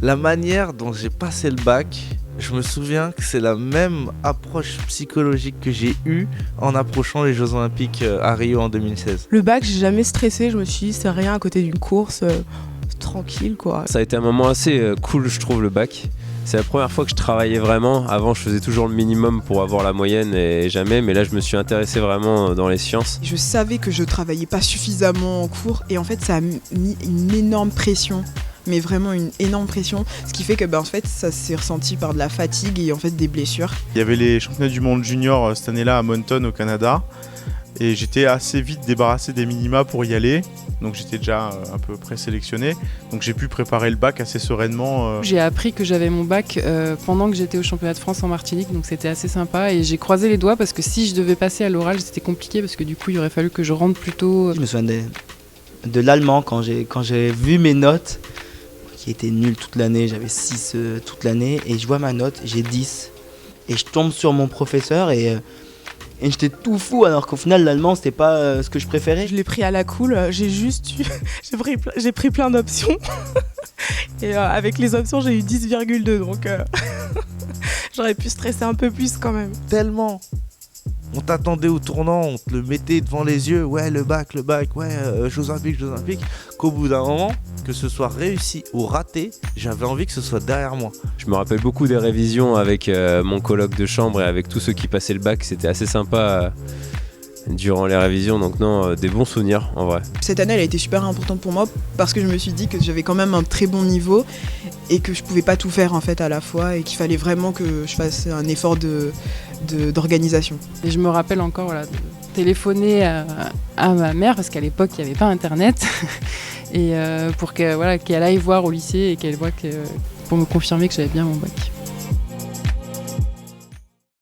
La manière dont j'ai passé le bac, je me souviens que c'est la même approche psychologique que j'ai eue en approchant les Jeux Olympiques à Rio en 2016. Le bac, j'ai jamais stressé, je me suis dit c'est rien à côté d'une course, tranquille quoi. Ça a été un moment assez cool, je trouve, le bac. C'est la première fois que je travaillais vraiment. Avant, je faisais toujours le minimum pour avoir la moyenne et jamais. Mais là, je me suis intéressé vraiment dans les sciences. Je savais que je travaillais pas suffisamment en cours et en fait, ça a mis une énorme pression. Mais vraiment une énorme pression, ce qui fait que en fait, ça s'est ressenti par de la fatigue et en fait des blessures. Il y avait les championnats du monde junior cette année-là à Moncton au Canada et j'étais assez vite débarrassé des minima pour y aller. Donc j'étais déjà un peu présélectionné, donc j'ai pu préparer le bac assez sereinement. J'ai appris que j'avais mon bac pendant que j'étais au championnat de France en Martinique, donc c'était assez sympa et j'ai croisé les doigts parce que si je devais passer à l'oral c'était compliqué parce que du coup il aurait fallu que je rentre plus tôt. Je me souviens de l'allemand quand j'ai vu mes notes, qui étaient nulles toute l'année, j'avais 6 toute l'année et je vois ma note, j'ai 10 et je tombe sur mon professeur et j'étais tout fou alors qu'au final l'allemand c'était pas ce que je préférais. Je l'ai pris à la cool, j'ai pris plein d'options et avec les options j'ai eu 10,2 donc j'aurais pu stresser un peu plus quand même. Tellement on t'attendait au tournant, on te le mettait devant les yeux, ouais le bac, ouais Jeux Olympiques, qu'au bout d'un moment, que ce soit réussi ou raté, j'avais envie que ce soit derrière moi. Je me rappelle beaucoup des révisions avec mon coloc de chambre et avec tous ceux qui passaient le bac. C'était assez sympa durant les révisions, donc non, des bons souvenirs en vrai. Cette année, elle a été super importante pour moi parce que je me suis dit que j'avais quand même un très bon niveau et que je pouvais pas tout faire en fait à la fois et qu'il fallait vraiment que je fasse un effort d'organisation. Et je me rappelle encore de téléphoner à ma mère parce qu'à l'époque il n'y avait pas internet et pour qu'elle aille voir au lycée et qu'elle voit pour me confirmer que j'avais bien mon bac.